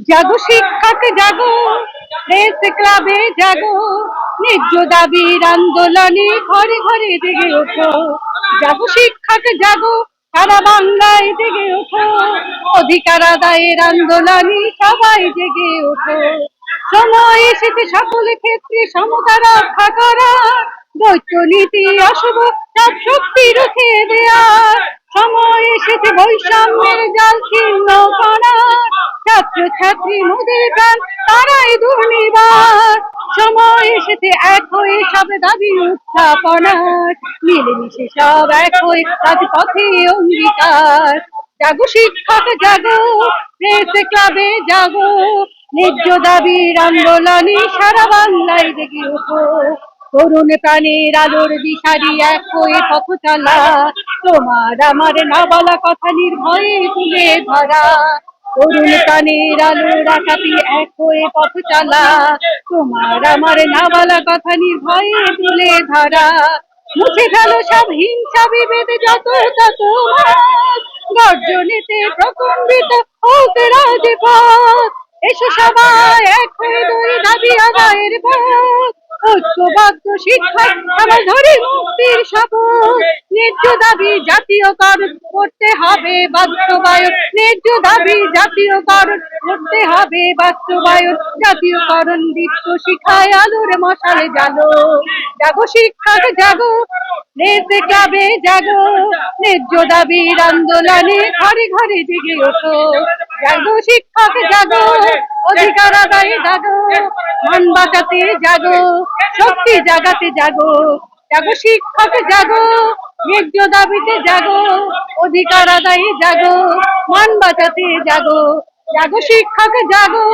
জাগো শিক্ষক জাগো, প্রেস ক্লাবে জাগো, ন্যায্য দাবির আন্দোলনে ঘরে ঘরে জেগে ওঠো। জাগো শিক্ষক জাগো, সারা বাংলায় জেগে ওঠো, অধিকার আদায়ের আন্দোলনে সবাই জেগে ওঠো। সময় এসেছে সকল ক্ষেত্রে সমতা রক্ষা করা, দ্বৈত নীতি অশুভ সব শক্তি রুখে দেয়ার। সময় এসেছে বৈষম্যের জাল ছিন্ন করা, ছাত্র ছাত্রী মোদের প্রাণ তারাই দুর্নিবার। সময় এসেছে এক হয়ে সব দাবি উত্থাপনার, মিলেমিশে সব এক হয়ে রাজপথে অঙ্গীকার। জাগো শিক্ষক জাগো, প্রেস ক্লাবে জাগো, ন্যায্য দাবির আন্দোলনে সারা বাংলায় জেগে ওঠো। তরুণ প্রাণের আলোর দিশারি এক হয়ে পথ চলা, তোমার আমার না বলা কথা নির্ভয়ে তুলে ধরা। তরুণ প্রাণের আলোর আকাশে এক হয়ে পথ চলা, তোমার আমার না বলা কথা নির্ভয়ে তুলে ধরা। মুছে ফেলো সব হিংসা বিভেদ যত তত, গর্জনেতে প্রকম্পিত হোক রাজপথ। এসো সবাই এক হয়ে দুই দাবি আদায়ের পথ, ঐক্যবদ্ধ শিক্ষক আমার ধরে মুক্তির শপথ। ন্যায্য দাবি জাতীয়করণ করতে হবে বাস্তবায়ন, ন্যায্য দাবি জাতীয়করণ করতে হবে বাস্তবায়ন। জাতীয়করণ দীপ্ত শিখায় আলোর মশালে জালো। জাগো শিক্ষক জাগো, প্রেস ক্লাবে জাগো, ন্যায্য দাবির আন্দোলনে ঘরে ঘরে জেগে ওঠো। জাগো শিক্ষক জাগো, অধিকার আদায়ে জাগো, মান বাঁচাতে জাগো, শক্তি জাগাতে জাগো। জাগো শিক্ষক জাগো, ন্যায্য দাবিতে জাগো, অধিকার আদায়ে জাগো, মান বাঁচাতে জাগো। জাগো শিক্ষক জাগো।